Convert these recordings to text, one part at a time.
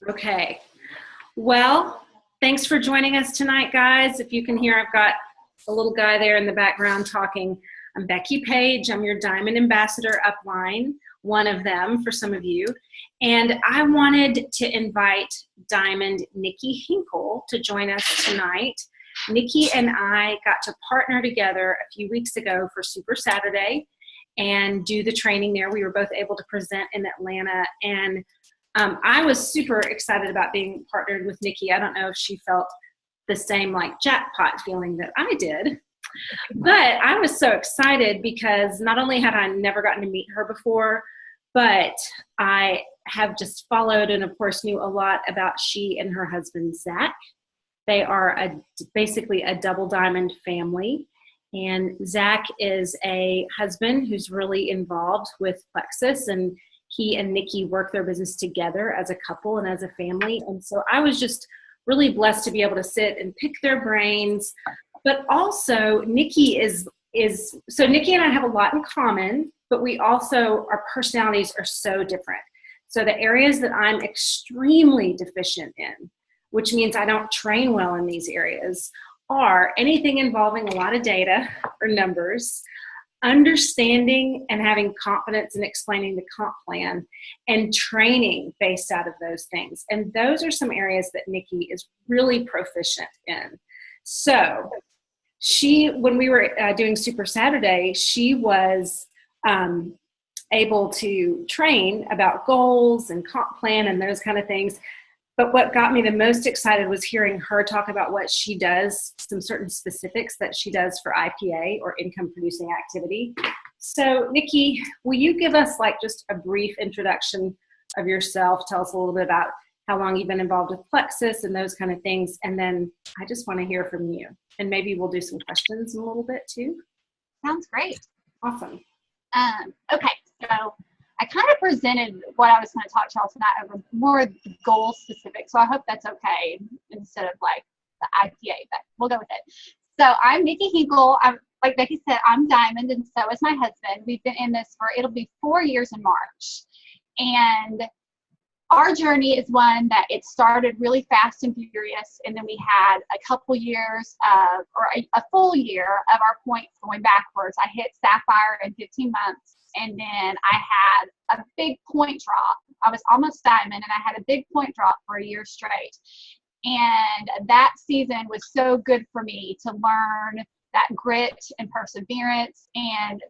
Okay. Well, thanks for joining us tonight, guys. If you can hear, I've got a little guy there in the background talking. I'm Becky Page. I'm your Diamond Ambassador upline, one of them for some of you. And I wanted to invite Diamond Nici Hinkel to join us tonight. Nici and I got to partner together a few weeks ago for Super Saturday and do the training there. We were both able to present in Atlanta, and I was super excited about being partnered with Nici. I don't know if she felt the same like jackpot feeling that I did, but I was so excited because not only had I never gotten to meet her before, but I have just followed and of course knew a lot about she and her husband, Zach. They are basically a double diamond family. And Zach is a husband who's really involved with Plexus, and he and Nici work their business together as a couple and as a family. And so I was just really blessed to be able to sit and pick their brains. But also Nici so Nici and I have a lot in common, but we also, our personalities are so different. So the areas that I'm extremely deficient in, which means I don't train well in these areas, are anything involving a lot of data or numbers, understanding and having confidence in explaining the comp plan, and training based out of those things. And those are some areas that Nici is really proficient in. So when we were doing Super Saturday, she was able to train about goals and comp plan and those kind of things. But what got me the most excited was hearing her talk about what she does, some certain specifics that she does for IPA, or income producing activity. So Nici, will you give us like just a brief introduction of yourself? Tell us a little bit about how long you've been involved with Plexus and those kind of things. And then I just want to hear from you. And maybe we'll do some questions in a little bit too. Sounds great. Awesome. Okay, so I kind of presented what I was going to talk to y'all tonight over more goal specific. So I hope that's okay instead of like the IPA, but we'll go with it. So I'm Nici Hinkel. Like Becky said, I'm Diamond, and so is my husband. We've been in this it'll be 4 years in March. And our journey is one that it started really fast and furious, and then we had a couple years or a full year of our points going backwards. I hit Sapphire in 15 months, and then I had a big point drop. I was almost Diamond, and I had a big point drop for a year straight. And that season was so good for me to learn that grit and perseverance, and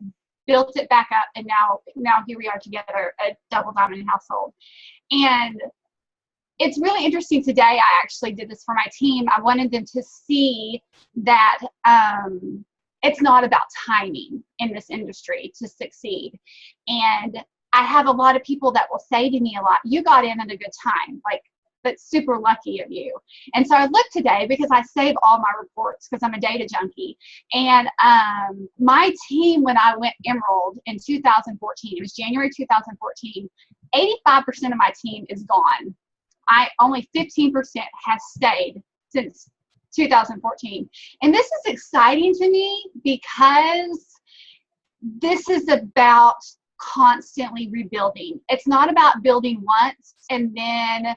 built it back up. And now here we are together, a double diamond household. And it's really interesting today. I actually did this for my team. I wanted them to see that it's not about timing in this industry to succeed. And I have a lot of people that will say to me a lot, you got in at a good time. Like, that's super lucky of you. And so I looked today because I save all my reports because I'm a data junkie. And my team, when I went Emerald in 2014, it was January 2014, 85% of my team is gone. Only 15% has stayed since 2014. And this is exciting to me because this is about constantly rebuilding. It's not about building once and then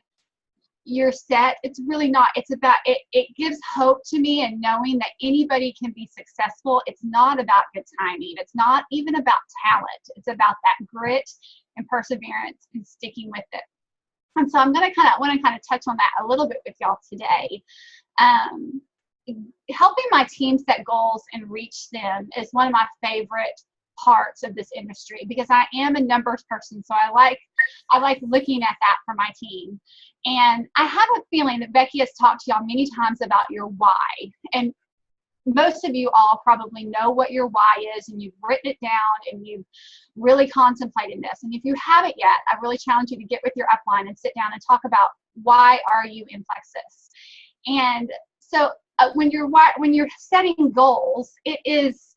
you're set. It's really not. It's about it gives hope to me, and knowing that anybody can be successful. It's not about good timing. It's not even about talent. It's about that grit and perseverance and sticking with it. And so I want to kind of touch on that a little bit with y'all today. Helping my team set goals and reach them is one of my favorite parts of this industry, because I am a numbers person. So I like looking at that for my team. And I have a feeling that Becky has talked to y'all many times about your why. And most of you all probably know what your why is, and you've written it down and you've really contemplated this. And if you haven't yet, I really challenge you to get with your upline and sit down and talk about why are you in Plexus. And so when you're setting goals, it is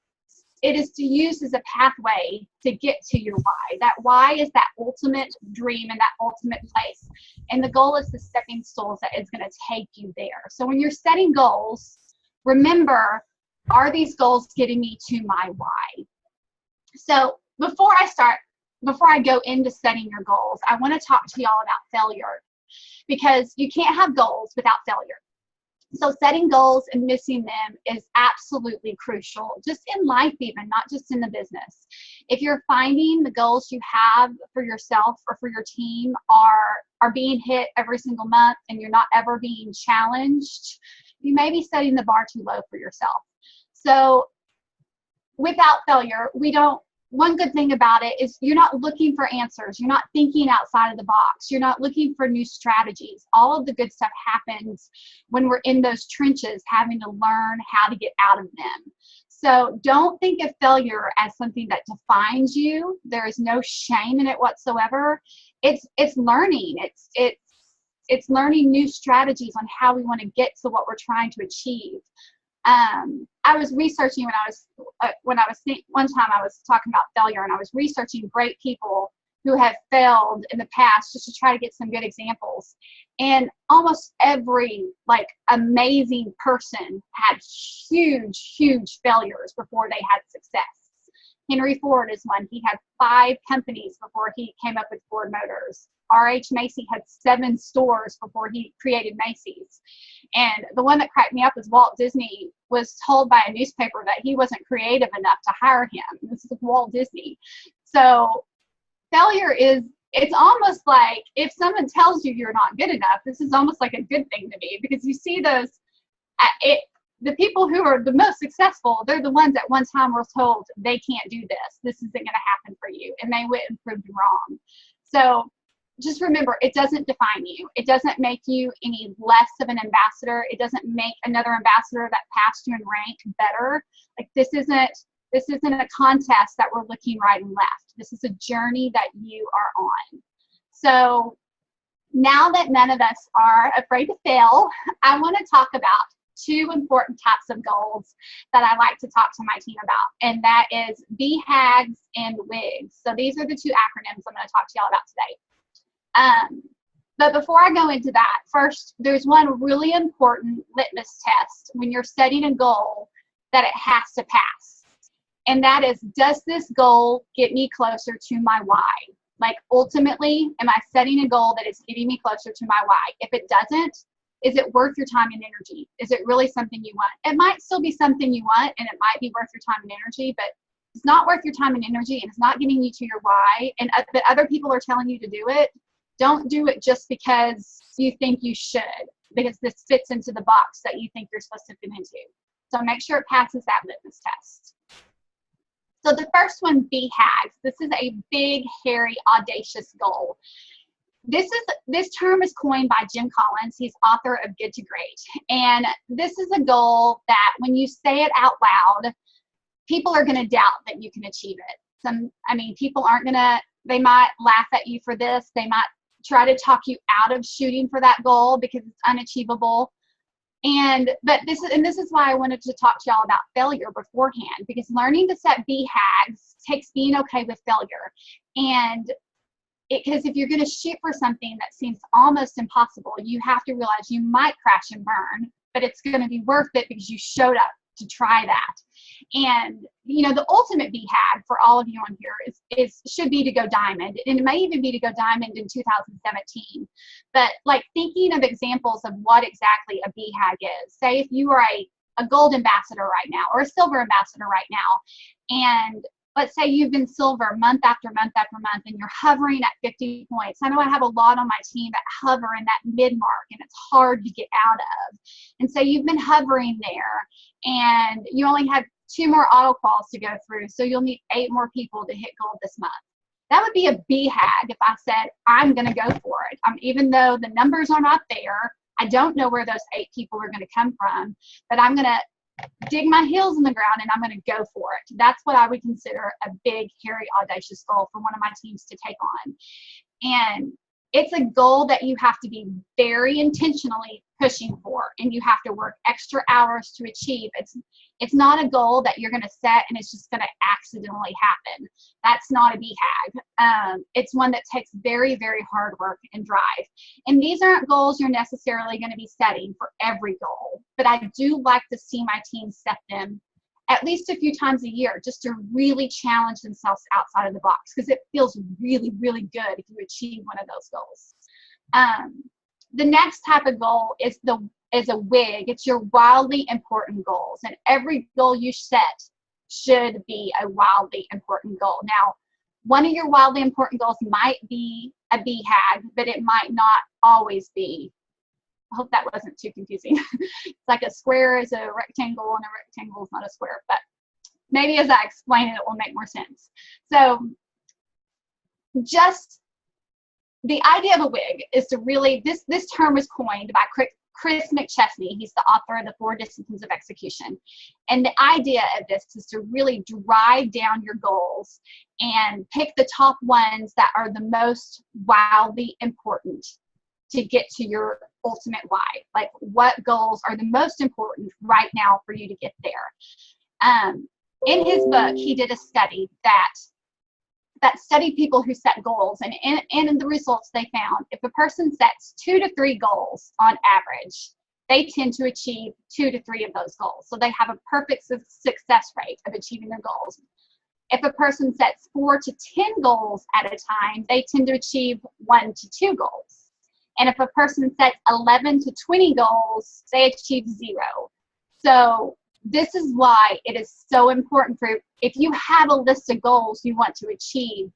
to use as a pathway to get to your why. That why is that ultimate dream and that ultimate place. And the goal is the stepping stools that is going to take you there. So when you're setting goals, remember, are these goals getting me to my why? So before I go into setting your goals, I want to talk to y'all about failure. because you can't have goals without failure. So setting goals and missing them is absolutely crucial, just in life even, not just in the business. If you're finding the goals you have for yourself or for your team are being hit every single month and you're not ever being challenged, you may be setting the bar too low for yourself. So without failure, one good thing about it is you're not looking for answers. You're not thinking outside of the box. You're not looking for new strategies. All of the good stuff happens when we're in those trenches, having to learn how to get out of them. So don't think of failure as something that defines you. There is no shame in it whatsoever. It's learning. It's learning new strategies on how we want to get to what we're trying to achieve. I was researching one time I was talking about failure, and I was researching great people who have failed in the past just to try to get some good examples. And almost every amazing person had huge failures before they had success. Henry Ford is one. He had 5 companies before he came up with Ford Motors. R.H. Macy had 7 stores before he created Macy's. And the one that cracked me up is Walt Disney was told by a newspaper that he wasn't creative enough to hire him. This is Walt Disney. So failure it's almost like if someone tells you you're not good enough, this is almost like a good thing to me, because you see those, the people who are the most successful, they're the ones at one time were told they can't do this. This isn't going to happen for you. And they went and proved wrong. So just remember, it doesn't define you. It doesn't make you any less of an ambassador. It doesn't make another ambassador that passed you in rank better. This isn't a contest that we're looking right and left. This is a journey that you are on. So now that none of us are afraid to fail, I want to talk about 2 important types of goals that I like to talk to my team about, and that is BHAGs and WIGs. So these are the 2 acronyms I'm going to talk to y'all about today. But before I go into that, first, there's one really important litmus test when you're setting a goal that it has to pass. And that is, does this goal get me closer to my why? Ultimately, am I setting a goal that is getting me closer to my why? If it doesn't, is it worth your time and energy? Is it really something you want? It might still be something you want, and it might be worth your time and energy, but it's not worth your time and energy, and it's not getting you to your why, and but other people are telling you to do it. Don't do it just because you think you should, because this fits into the box that you think you're supposed to fit into. So make sure it passes that litmus test. So the first one, BHAGs. This is a big, hairy, audacious goal. This term is coined by Jim Collins. He's author of Good to Great. And this is a goal that when you say it out loud, people are going to doubt that you can achieve it. People aren't going to, they might laugh at you for this. They might try to talk you out of shooting for that goal because it's unachievable. But this is why I wanted to talk to y'all about failure beforehand, because learning to set BHAGs takes being okay with failure. And because if you're going to shoot for something that seems almost impossible, you have to realize you might crash and burn, but it's going to be worth it because you showed up to try that. And the ultimate BHAG for all of you on here should be to go diamond, and it may even be to go diamond in 2017. But thinking of examples of what exactly a BHAG is. Say if you are a gold ambassador right now or a silver ambassador right now, and let's say you've been silver month after month after month, and you're hovering at 50 points. I know I have a lot on my team that hover in that mid mark, and it's hard to get out of. And so you've been hovering there, and you only have 2 more auto quals to go through, so you'll need 8 more people to hit gold this month. That would be a BHAG if I said, I'm going to go for it. Even though the numbers are not there, I don't know where those 8 people are going to come from, but I'm going to dig my heels in the ground and I'm going to go for it. That's what I would consider a big, hairy, audacious goal for one of my teams to take on. And it's a goal that you have to be very intentionally pushing for, and you have to work extra hours to achieve. It's not a goal that you're going to set and it's just going to accidentally happen. That's not a BHAG. It's one that takes very, very hard work and drive. And these aren't goals you're necessarily going to be setting for every goal, but I do like to see my team set them at least a few times a year, just to really challenge themselves outside of the box, because it feels really, really good if you achieve one of those goals. the next type of goal is a WIG. It's your wildly important goals. And every goal you set should be a wildly important goal. Now, one of your wildly important goals might be a BHAG, but it might not always be. I hope that wasn't too confusing. It's like a square is a rectangle and a rectangle is not a square, but maybe as I explain it, it will make more sense. So just the idea of a WIG is to really, this term was coined by Chris McChesney. He's the author of the 4 Disciplines of Execution. And the idea of this is to really drive down your goals and pick the top ones that are the most wildly important to get to your ultimate why. Like, what goals are the most important right now for you to get there? In his book, he did a study that studied people who set goals, and in the results they found, if a person sets 2 to 3 goals on average, they tend to achieve 2 to 3 of those goals. So they have a perfect success rate of achieving their goals. If a person sets 4 to 10 goals at a time, they tend to achieve 1 to 2 goals. And if a person sets 11 to 20 goals, they achieve 0. So this is why it is so important for, if you have a list of goals you want to achieve,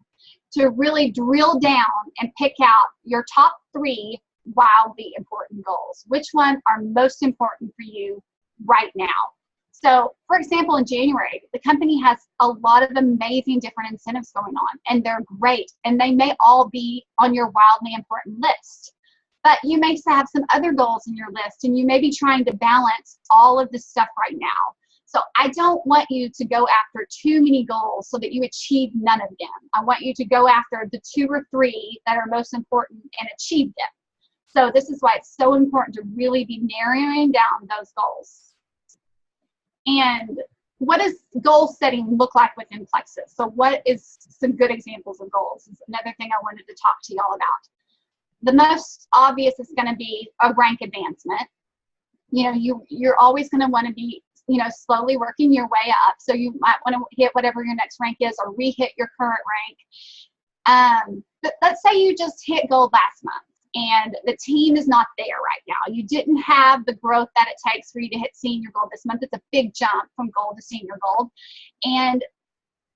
to really drill down and pick out your top 3 wildly important goals. Which ones are most important for you right now? So, for example, in January, the company has a lot of amazing different incentives going on, and they're great, and they may all be on your wildly important list. But you may have some other goals in your list, and you may be trying to balance all of this stuff right now. So I don't want you to go after too many goals so that you achieve none of them. I want you to go after the 2 or 3 that are most important and achieve them. So this is why it's so important to really be narrowing down those goals. And what does goal setting look like within Plexus? So what is some good examples of goals? Is another thing I wanted to talk to y'all about. The most obvious is going to be a rank advancement. You know, you're always going to want to be, you know, slowly working your way up. So you might want to hit whatever your next rank is, or re-hit your current rank. But let's say you just hit gold last month and the team is not there right now. You didn't have the growth that it takes for you to hit senior gold this month. It's a big jump from gold to senior gold. And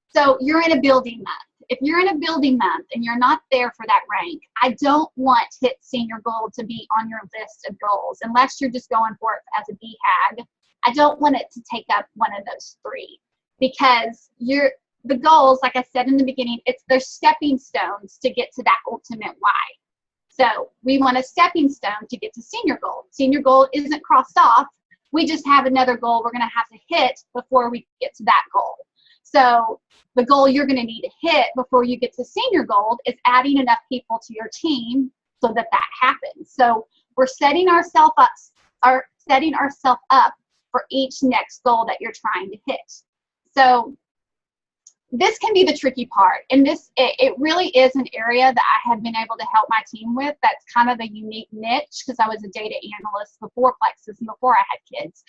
so you're in a building month. If you're in a building month and you're not there for that rank, I don't want hit senior gold to be on your list of goals unless you're just going for it as a BHAG. I don't want it to take up one of those 3, because the goals, like I said in the beginning, they're stepping stones to get to that ultimate why. So we want a stepping stone to get to senior gold. Senior gold isn't crossed off. We just have another goal we're going to have to hit before we get to that goal. So the goal you're going to need to hit before you get to senior gold is adding enough people to your team so that happens. So we're setting ourselves up for each next goal that you're trying to hit. So this can be the tricky part, and it really is an area that I have been able to help my team with. That's kind of a unique niche, because I was a data analyst before Plexus and before I had kids,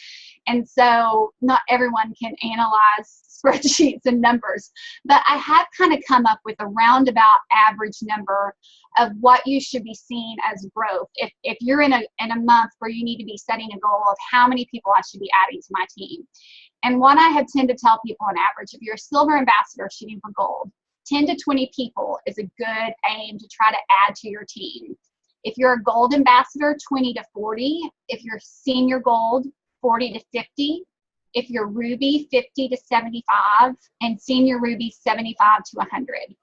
and so not everyone can analyze spreadsheets and numbers, but I have kind of come up with a roundabout average number of what you should be seeing as growth. If you're in a month where you need to be setting a goal of how many people I should be adding to my team. And what I have tend to tell people on average, if you're a silver ambassador shooting for gold, 10 to 20 people is a good aim to try to add to your team. If you're a gold ambassador, 20 to 40. If you're senior gold, 40 to 50. If you're ruby, 50 to 75. And senior ruby, 75 to 100.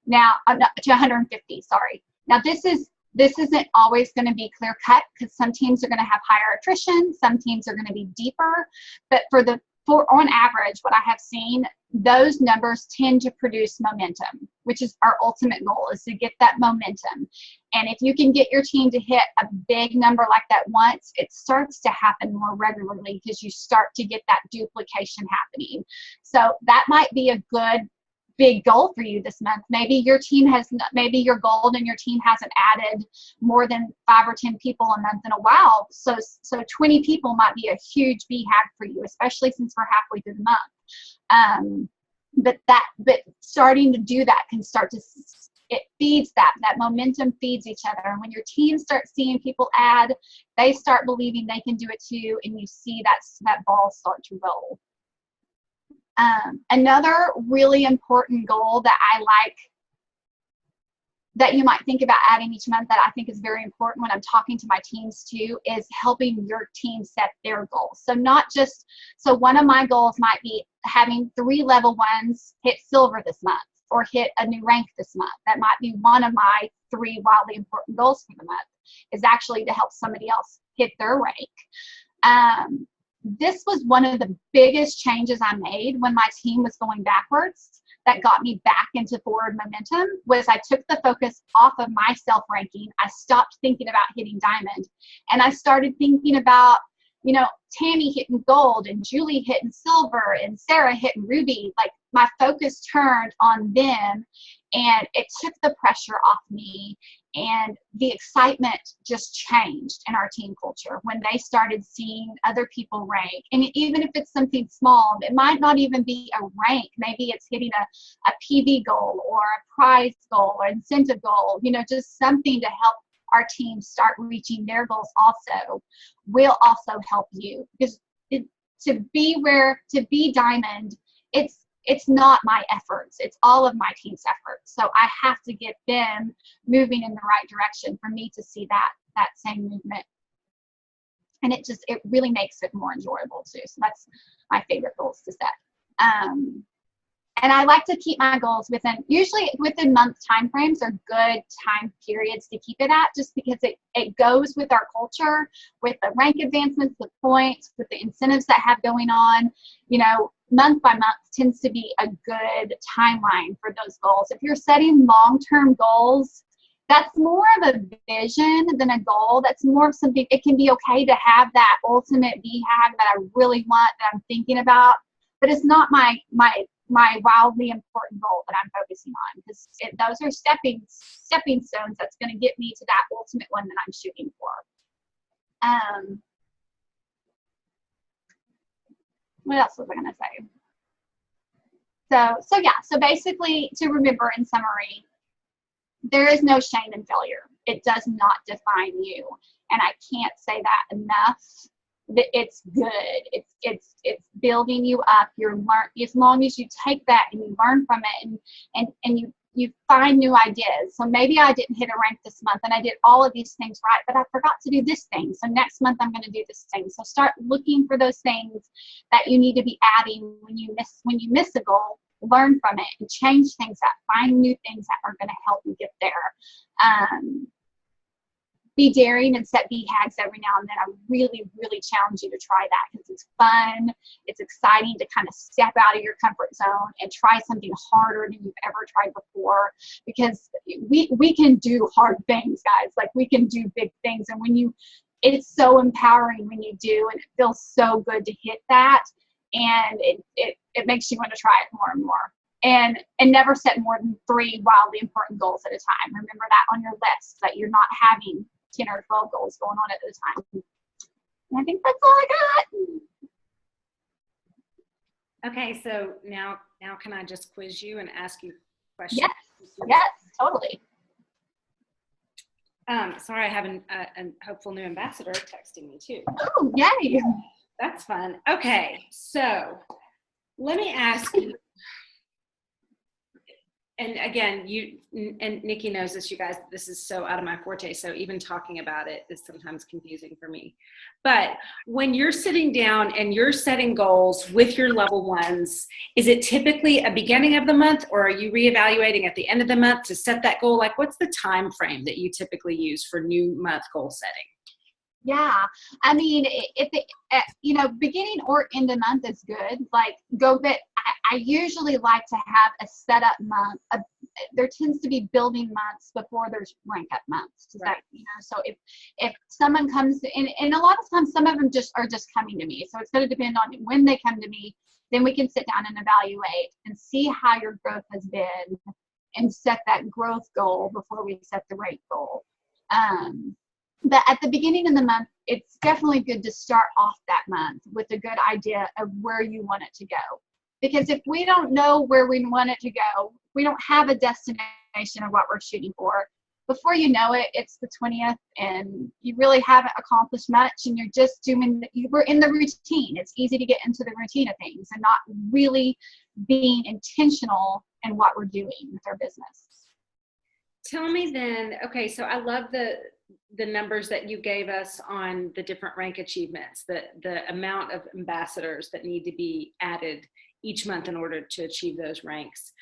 Now, to 150, sorry. Now, this isn't always going to be clear cut, because some teams are going to have higher attrition, some teams are going to be deeper, but on average, what I have seen, those numbers tend to produce momentum, which is our ultimate goal, is to get that momentum. And if you can get your team to hit a big number like that once, it starts to happen more regularly, because you start to get that duplication happening. So that might be a good big goal for you this month. Maybe your team maybe your gold and your team hasn't added more than 5 or 10 people a month in a while. So 20 people might be a huge BHAG for you, especially since we're halfway through the month. But starting to do that can start to it feeds that momentum feeds each other. And when your team starts seeing people add, they start believing they can do it too, and you see that ball start to roll. Another really important goal that I like, that you might think about adding each month, that I think is very important when I'm talking to my teams too, is helping your team set their goals. So one of my goals might be having 3 level 1s hit silver this month, or hit a new rank this month. That might be one of my 3 wildly important goals for the month, is actually to help somebody else hit their rank. This was one of the biggest changes I made when my team was going backwards, that got me back into forward momentum, was I took the focus off of my self-ranking. I stopped thinking about hitting diamond, and I started thinking about, Tammy hitting gold, and Julie hitting silver, and Sarah hitting ruby. Like, my focus turned on them, and it took the pressure off me, and the excitement just changed in our team culture when they started seeing other people rank. And even if it's something small, it might not even be a rank. Maybe it's hitting a PV goal, or a prize goal, or incentive goal, just something to help our team start reaching their goals also will also help you. Because to be diamond, it's not my efforts, it's all of my team's efforts. So I have to get them moving in the right direction for me to see that same movement. And it really makes it more enjoyable too. So that's my favorite goals to set. And I like to keep my goals usually within month time frames are good time periods to keep it at, just because it goes with our culture, with the rank advancements, the points, with the incentives that have going on. Month by month tends to be a good timeline for those goals. If you're setting long-term goals, that's more of a vision than a goal. That's more of something. It can be okay to have that ultimate BHAG that I really want, that I'm thinking about, but it's not my wildly important goal that I'm focusing on, because those are stepping stones that's going to get me to that ultimate one that I'm shooting for. What else was I going to say? So basically, to remember in summary, there is no shame in failure. It does not define you. And I can't say that enough. That it's good. It's building you up. As long as you take that and you learn from it, and you find new ideas. So maybe I didn't hit a rank this month, and I did all of these things right, but I forgot to do this thing. So next month I'm going to do this thing. So start looking for those things that you need to be adding when you miss a goal. Learn from it and change things up. Find new things that are going to help you get there. Be daring and set BHAGs every now and then. I really, really challenge you to try that, because it's fun. It's exciting to kind of step out of your comfort zone and try something harder than you've ever tried before, because we can do hard things, guys. Like, we can do big things. And it's so empowering when you do, and it feels so good to hit that. And it makes you want to try it more and more. And never set more than 3 wildly important goals at a time. Remember that on your list, that you're not having 10 or 12 goals going on at a time. And I think that's all I got. Okay, so now can I just quiz you and ask you questions? Yes, totally. Sorry, I have a hopeful new ambassador texting me too. Oh, yay. That's fun. Okay, so let me ask you, and again, and Nikki knows this, you guys, this is so out of my forte, so even talking about it is sometimes confusing for me. But when you're sitting down and you're setting goals with your level 1s, is it typically a beginning of the month, or are you reevaluating at the end of the month to set that goal? Like, what's the time frame that you typically use for new month goal setting? Yeah, I mean, beginning or end of month is good. Like, I usually like to have a setup month. There tends to be building months before there's rank up months. Right. So if someone comes in, and a lot of times some of them are just coming to me. So it's going to depend on when they come to me. Then we can sit down and evaluate and see how your growth has been, and set that growth goal before we set the rank goal. But at the beginning of the month, it's definitely good to start off that month with a good idea of where you want it to go. Because if we don't know where we want it to go, we don't have a destination of what we're shooting for. Before you know it, it's the 20th and you really haven't accomplished much, and you're just we're in the routine. It's easy to get into the routine of things and not really being intentional in what we're doing with our business. Tell me then, okay, so I love the numbers that you gave us on the different rank achievements, the amount of ambassadors that need to be added each month in order to achieve those ranks.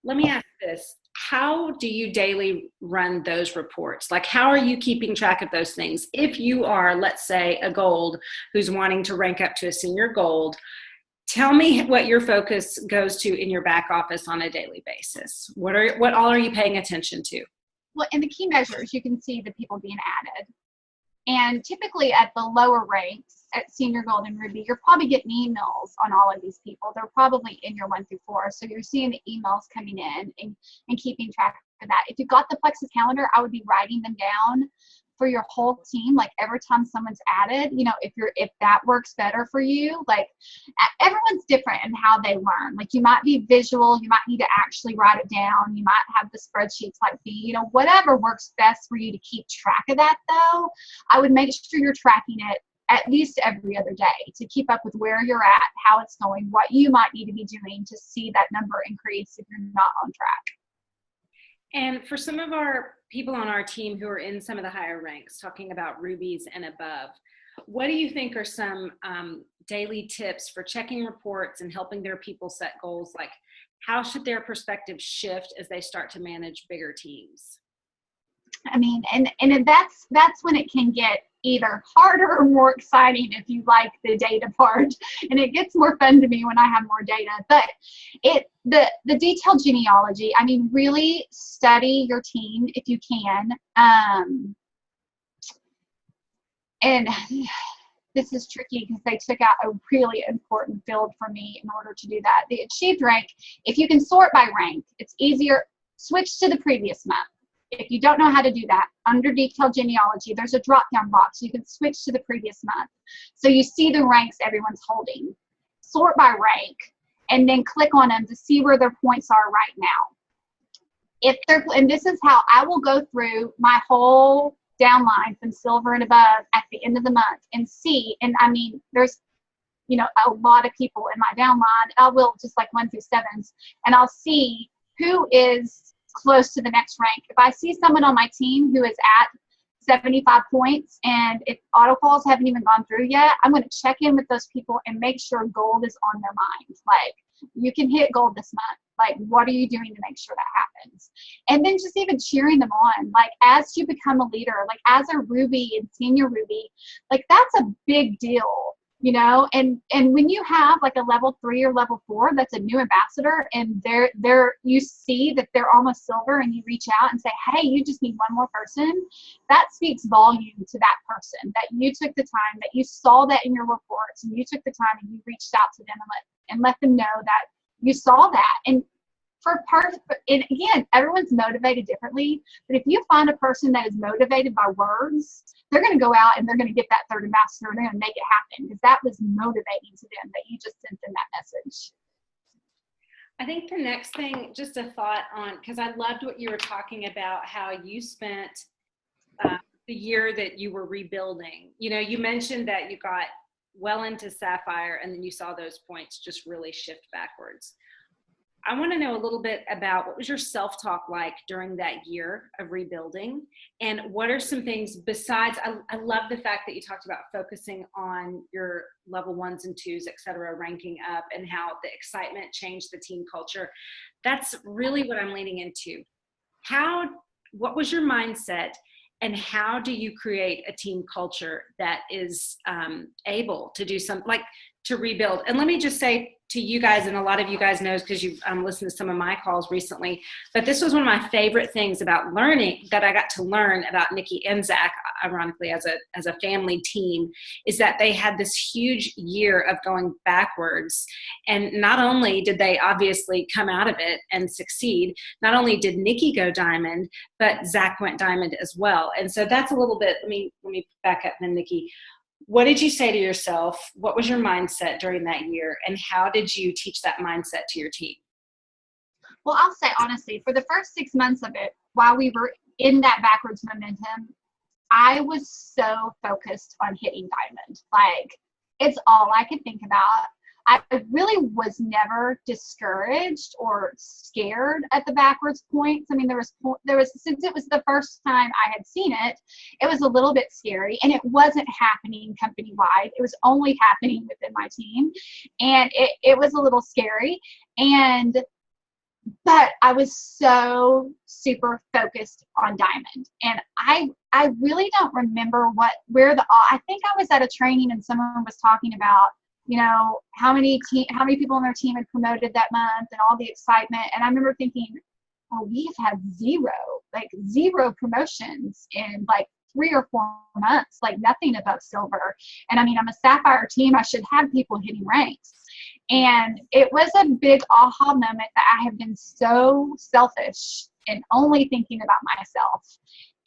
Let me ask this. How do you daily run those reports? Like, how are you keeping track of those things? If you are, let's say, a gold who's wanting to rank up to a senior gold, tell me what your focus goes to in your back office on a daily basis. What all are you paying attention to? Well, in the key measures, you can see the people being added. And typically at the lower ranks, at senior gold and ruby, you're probably getting emails on all of these people. They're probably in your 1 through 4. So you're seeing the emails coming in and keeping track of that. If you got the Plexus calendar, I would be writing them down for your whole team. Like every time someone's added, if that works better for you, like everyone's different in how they learn. Like you might be visual, you might need to actually write it down. You might have the spreadsheets like me, whatever works best for you to keep track of that though. I would make sure you're tracking it at least every other day to keep up with where you're at, how it's going, what you might need to be doing to see that number increase if you're not on track. And for some of our people on our team who are in some of the higher ranks, talking about rubies and above, what do you think are some daily tips for checking reports and helping their people set goals? Like, how should their perspective shift as they start to manage bigger teams? I mean, and that's when it can get either harder or more exciting if you like the data part, and it gets more fun to me when I have more data. But the detailed genealogy, I mean, really study your team if you can. And this is tricky because they took out a really important field for me in order to do that. The achieved rank, if you can sort by rank, it's easier. Switch to the previous month. If you don't know how to do that, under detailed genealogy, there's a drop-down box. You can switch to the previous month. So you see the ranks everyone's holding. Sort by rank, and then click on them to see where their points are right now. And this is how I will go through my whole downline from silver and above at the end of the month and see, and I mean, there's a lot of people in my downline. I will just like 1 through 7s, and I'll see who is close to the next rank. If I see someone on my team who is at 75 points and if auto calls haven't even gone through yet, I'm going to check in with those people and make sure gold is on their mind. Like, you can hit gold this month. Like, what are you doing to make sure that happens? And then just even cheering them on. Like, as you become a leader, like as a ruby and senior ruby, like that's a big deal. And when you have like a level 3 or level 4 that's a new ambassador, and you see that they're almost silver, and you reach out and say, hey, you just need one more person, that speaks volume to that person, that you took the time, that you saw that in your reports, and you took the time and you reached out to them and let them know that you saw that. And and again, everyone's motivated differently, but if you find a person that is motivated by words, they're going to go out and they're going to get that third ambassador, and they're going to make it happen because that was motivating to them, that you just sent them that message. I think the next thing, just a thought on, because I loved what you were talking about, how you spent the year that you were rebuilding. You mentioned that you got well into Sapphire and then you saw those points just really shift backwards. I want to know a little bit about what was your self-talk like during that year of rebuilding, and what are some things besides, I love the fact that you talked about focusing on your level 1s and 2s, et cetera, ranking up, and how the excitement changed the team culture. That's really what I'm leaning into. What was your mindset, and how do you create a team culture that is able to do something like to rebuild? And let me just say to you guys, and a lot of you guys knows because you've listened to some of my calls recently, but this was one of my favorite things about learning, that I got to learn about Nici and Zach, ironically, as a family team, is that they had this huge year of going backwards. And not only did they obviously come out of it and succeed, not only did Nici go diamond, but Zach went diamond as well. And so that's a little bit, let me back up then, Nici. What did you say to yourself? What was your mindset during that year? And how did you teach that mindset to your team? Well, I'll say honestly, for the first 6 months of it, while we were in that backwards momentum, I was so focused on hitting diamond. Like, it's all I could think about. I really was never discouraged or scared at the backwards points. I mean, there was since it was the first time I had seen it, it was a little bit scary, and it wasn't happening company wide. It was only happening within my team, and it was a little scary. But I was so super focused on diamond, and I really don't remember I think I was at a training and someone was talking about, you know, how many people on their team had promoted that month and all the excitement. And I remember thinking, oh, we've had zero promotions in like 3 or 4 months, like nothing above silver. And I mean, I'm a sapphire team. I should have people hitting ranks. And it was a big aha moment that I have been so selfish and only thinking about myself.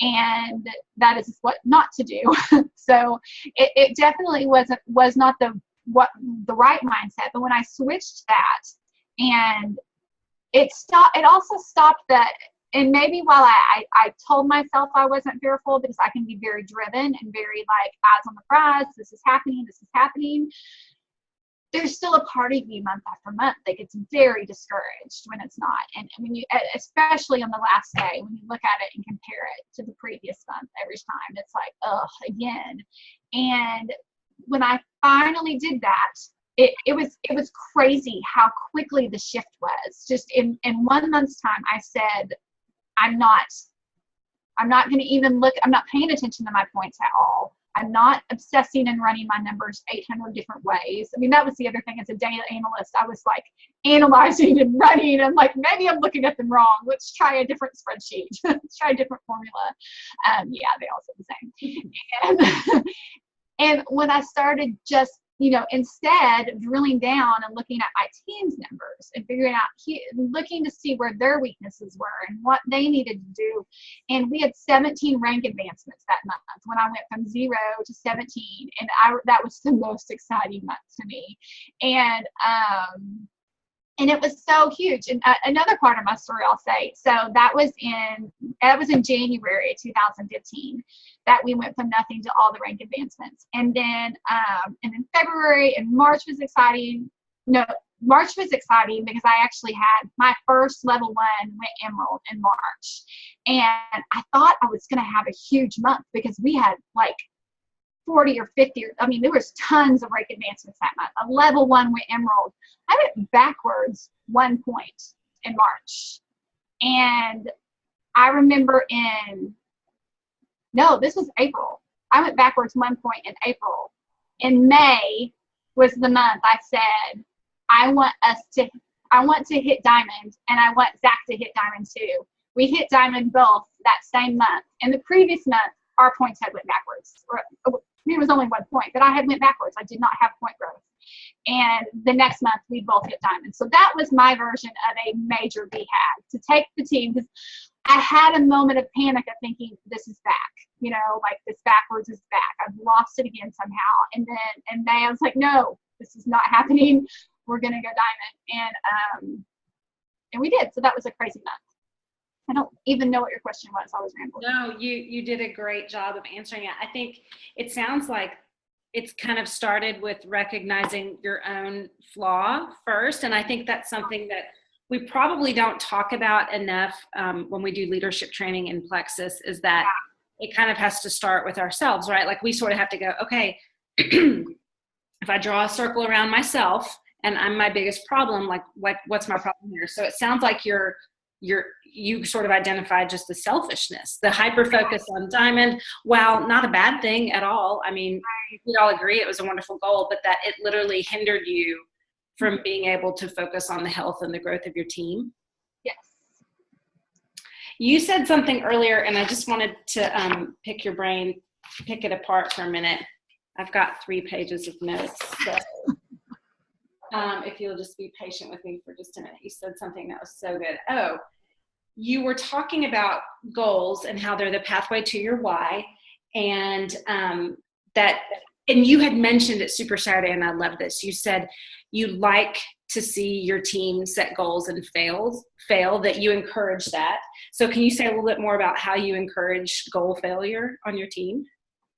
And that is what not to do. So it definitely was not the right mindset. But when I switched that, and it also stopped that. And maybe while I told myself I wasn't fearful, because I can be very driven and very like eyes on the prize, this is happening, there's still a part of you month after month that gets very discouraged when it's not. And when you, especially on the last day, when you look at it and compare it to the previous month every time, it's like, ugh, again. And when I finally did that, it was crazy how quickly the shift was. Just in 1 month's time, I said, I'm not going to even look, I'm not paying attention to my points at all. I'm not obsessing and running my numbers 800 different ways. I mean, that was the other thing. As a data analyst, I was like analyzing and running. I'm like, maybe I'm looking at them wrong. Let's try a different spreadsheet. Let's try a different formula. Yeah, they all said the same. And when I started just, you know, instead drilling down and looking at my team's numbers and figuring out, looking to see where their weaknesses were and what they needed to do. And we had 17 rank advancements that month when I went from 0 to 17. And that was the most exciting month to me. And it was so huge. And another part of my story, I'll say, so that was in January 2015 that we went from nothing to all the rank advancements. And then February and March was exciting. No, March was exciting because I actually had my first level 1 went emerald in March. And I thought I was going to have a huge month because we had like 40 or 50, I mean, there was tons of rank advancements that month. A level 1 went emerald. I went backwards 1 point in March. And I remember this was April. I went backwards 1 point in April. In May was the month I said, I want to hit diamond, and I want Zach to hit diamond too. We hit diamond both that same month. And the previous month, our points had went backwards. It was only 1 point, but I had went backwards. I did not have point growth. And the next month, we both hit diamond. So that was my version of a major BHAG, to take the team, because I had a moment of panic of thinking, this is back. You know, like this backwards is back. I've lost it again somehow. And then in May, I was like, no, this is not happening. We're going to go diamond. And we did. So that was a crazy month. I don't even know what your question was. I was rambling. No, you did a great job of answering it. I think it sounds like it's kind of started with recognizing your own flaw first. And I think that's something that we probably don't talk about enough when we do leadership training in Plexus, is that it kind of has to start with ourselves, right? Like we sort of have to go, okay, if I draw a circle around myself and I'm my biggest problem, like what's my problem here? So it sounds like you sort of identified just the selfishness, the hyper focus on diamond. While not a bad thing at all. I mean, we all agree it was a wonderful goal, but that it literally hindered you from being able to focus on the health and the growth of your team. Yes. You said something earlier, and I just wanted to pick your brain, pick it apart for a minute. I've got 3 pages of notes. So if you'll just be patient with me for just a minute. You said something that was so good. Oh, you were talking about goals and how they're the pathway to your why, and and you had mentioned at Super Saturday, and I love this. You said you like to see your team set goals and fail, that you encourage that. So can you say a little bit more about how you encourage goal failure on your team?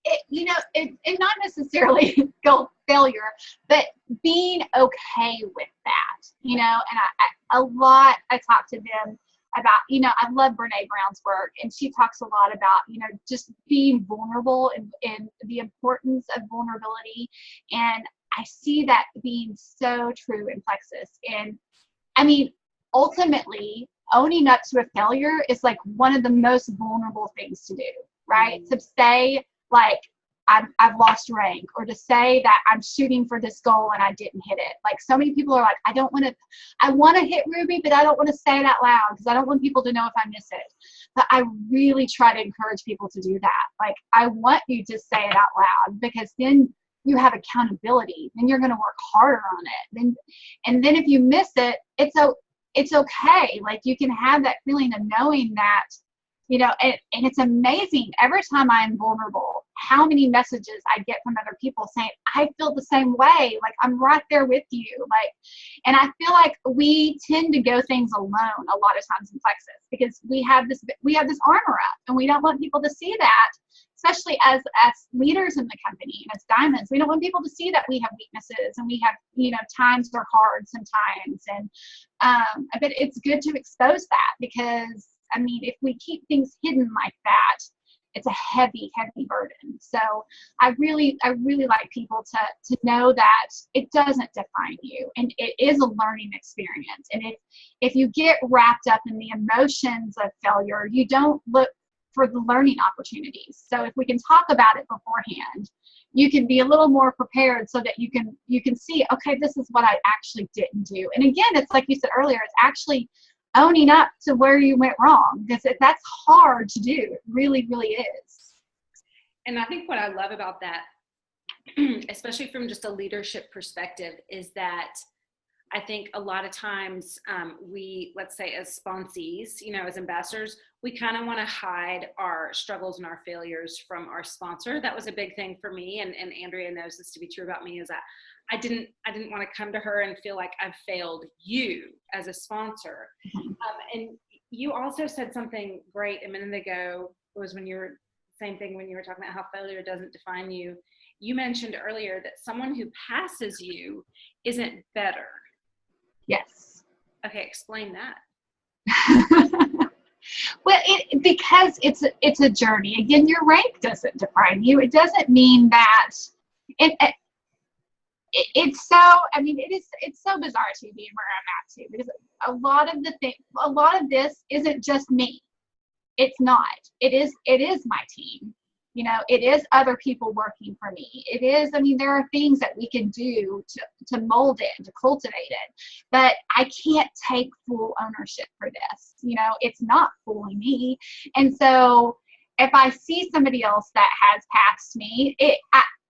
It not necessarily goal failure, but being okay with that, and I talk to them about, I love Brene Brown's work, and she talks a lot about, just being vulnerable and the importance of vulnerability. And I see that being so true in Plexus. And I mean, ultimately, owning up to a failure is like one of the most vulnerable things to do, right? To say, like, I've lost rank, or to say that I'm shooting for this goal and I didn't hit it. Like, so many people are like, I want to hit Ruby, but I don't want to say it out loud because I don't want people to know if I miss it. But I really try to encourage people to do that. Like, I want you to say it out loud, because then you have accountability. Then you're going to work harder on it. And then if you miss it, it's okay. Like, you can have that feeling of knowing that, and it's amazing every time I'm vulnerable, how many messages I get from other people saying, I feel the same way. Like, I'm right there with you. Like, and I feel like we tend to go things alone a lot of times in Plexus, because we have this armor up, and we don't want people to see that, especially as leaders in the company and as diamonds. We don't want people to see that we have weaknesses, and we have, times are hard sometimes. And but it's good to expose that, because I mean, if we keep things hidden like that, it's a heavy, heavy burden. So I really like people to know that it doesn't define you, and it is a learning experience. And if you get wrapped up in the emotions of failure, you don't look for the learning opportunities. So if we can talk about it beforehand, you can be a little more prepared, so that you can see, okay, this is what I actually didn't do. And again, it's like you said earlier, it's actually owning up to where you went wrong, because that's hard to do. It really, really is. And I think what I love about that, especially from just a leadership perspective, is that I think a lot of times we, let's say as sponsees, as ambassadors, we kind of want to hide our struggles and our failures from our sponsor. That was a big thing for me, and Andrea knows this to be true about me, is that I didn't want to come to her and feel like I've failed you as a sponsor. And you also said something great a minute ago. It was when you were talking about how failure doesn't define you. You mentioned earlier that someone who passes you isn't better. Yes. Okay, explain that. Well, because it's a journey. Again, your rank doesn't define you. It doesn't mean that it's so, I mean, it's so bizarre to be where I'm at too, because a lot of this isn't just me. It's not. It is my team. It is other people working for me. It is, I mean, there are things that we can do to mold it, to cultivate it, but I can't take full ownership for this. It's not fully me. And so if I see somebody else that has passed me,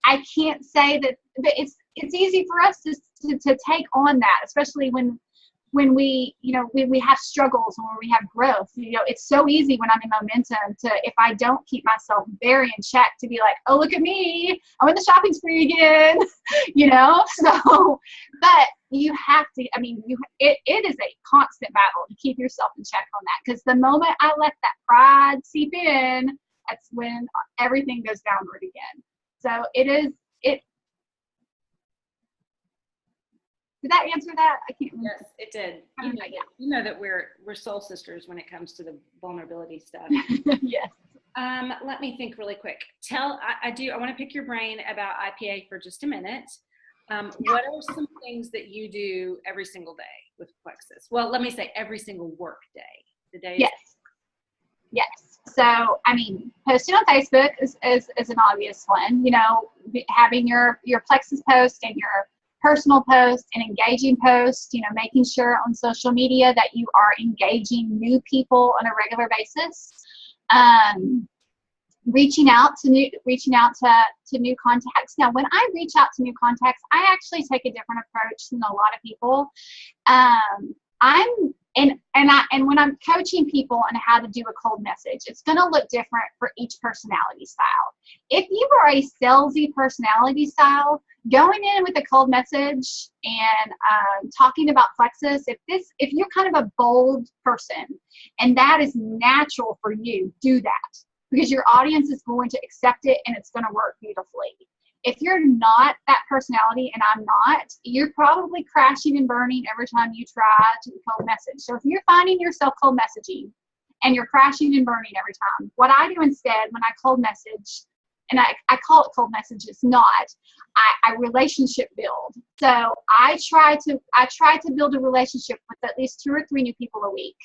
I can't say that, but it's easy for us to take on that, especially when we have struggles and when we have growth. It's so easy when I'm in momentum to, if I don't keep myself very in check, to be like, oh, look at me, I'm in the shopping spree again, so, but you have to, I mean, it is a constant battle to keep yourself in check on that, because the moment I let that pride seep in, that's when everything goes downward again. So did that answer that? I can't remember. Yes, it did. Yeah. You know that we're soul sisters when it comes to the vulnerability stuff. Yes. Let me think really quick. I want to pick your brain about IPA for just a minute. What are some things that you do every single day with Plexus? Well, let me say every single work day. The day. Yes. So, I mean, posting on Facebook is an obvious one. Having your Plexus post and your personal post and engaging posts, making sure on social media that you are engaging new people on a regular basis, reaching out to new contacts. Now, when I reach out to new contacts, I actually take a different approach than a lot of people. And when I'm coaching people on how to do a cold message, it's going to look different for each personality style. If you are a salesy personality style, going in with a cold message and talking about Plexus, if you're kind of a bold person and that is natural for you, do that, because your audience is going to accept it and it's going to work beautifully. If you're not that personality, and I'm not, you're probably crashing and burning every time you try to cold message. So if you're finding yourself cold messaging and you're crashing and burning every time, what I do instead when I cold message, and I call it cold message, it's not, I relationship build. So I try to build a relationship with at least 2 or 3 new people a week.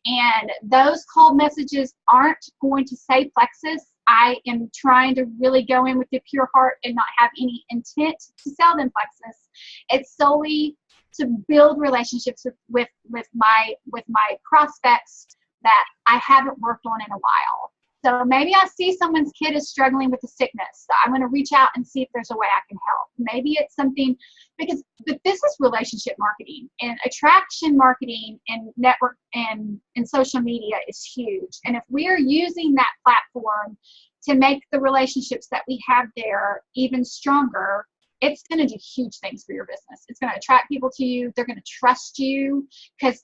And those cold messages aren't going to say Plexus. I am trying to really go in with a pure heart and not have any intent to sell them Plexus. It's solely to build relationships with my prospects that I haven't worked on in a while. So maybe I see someone's kid is struggling with a sickness. So I'm going to reach out and see if there's a way I can help. Maybe it's something, but this is relationship marketing, and attraction marketing and network and social media is huge. And if we are using that platform to make the relationships that we have there even stronger, it's going to do huge things for your business. It's going to attract people to you. They're going to trust you, because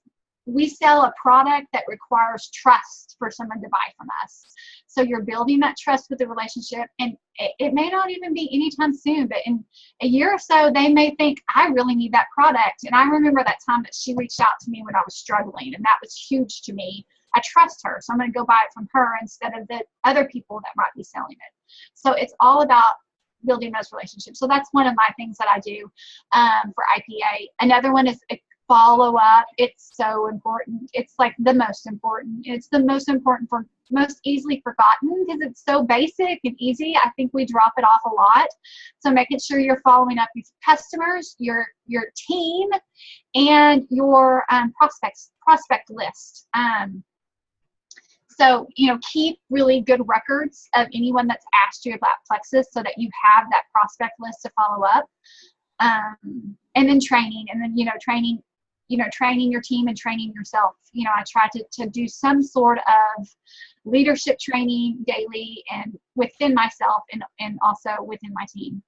we sell a product that requires trust for someone to buy from us. So you're building that trust with the relationship, and it may not even be anytime soon, but in a year or so, they may think, I really need that product. And I remember that time that she reached out to me when I was struggling, and that was huge to me. I trust her, so I'm going to go buy it from her instead of the other people that might be selling it. So it's all about building those relationships. So that's one of my things that I do for IPA. Another one is follow up. It's so important. It's like the most important. It's the most important for most easily forgotten because it's so basic and easy. I think we drop it off a lot. So making sure you're following up with customers, your team, and your prospect list. So, keep really good records of anyone that's asked you about Plexus so that you have that prospect list to follow up. And then training, training your team and training yourself. I try to do some sort of leadership training daily, and within myself and also within my team.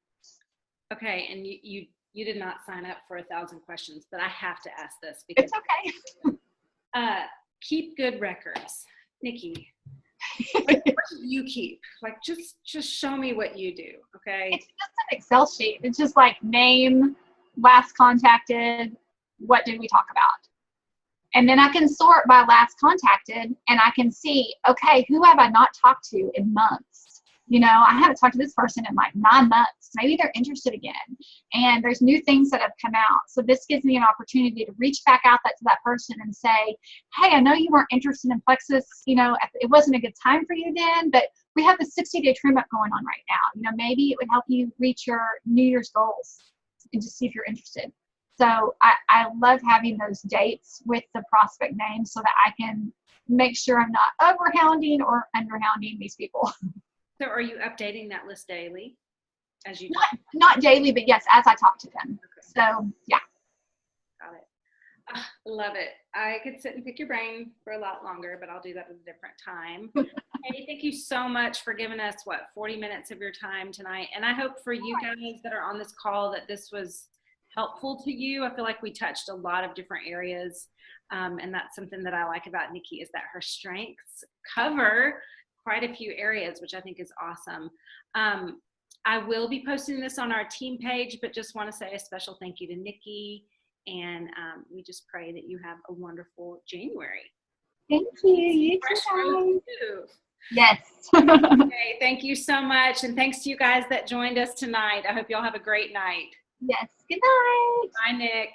Okay. And you did not sign up for 1,000 questions, but I have to ask this because it's okay. Keep good records. Nici, what do you keep? Like, just show me what you do, okay? It's just an Excel sheet. It's just like name, last contacted, what did we talk about? And then I can sort by last contacted, and I can see, okay, who have I not talked to in months? I haven't talked to this person in like 9 months. Maybe they're interested again. And there's new things that have come out. So this gives me an opportunity to reach back out to that person and say, hey, I know you weren't interested in Plexus. It wasn't a good time for you then, but we have the 60-day trim up going on right now. Maybe it would help you reach your New Year's goals and just see if you're interested. So I love having those dates with the prospect names so that I can make sure I'm not over-hounding or under-hounding these people. So are you updating that list daily as you not daily, but yes, as I talk to them. Okay. So yeah. Got it. Love it. I could sit and pick your brain for a lot longer, but I'll do that at a different time. Hey, thank you so much for giving us 40 minutes of your time tonight. And I hope for you guys that are on this call that this was helpful to you. I feel like we touched a lot of different areas. And that's something that I like about Nici, is that her strengths cover quite a few areas, which I think is awesome. I will be posting this on our team page, but just want to say a special thank you to Nici, and we just pray that you have a wonderful January. Thank you. You too. Yes. Okay, thank you so much, and thanks to you guys that joined us tonight. I hope you all have a great night. Yes. Good night. Bye, Nick.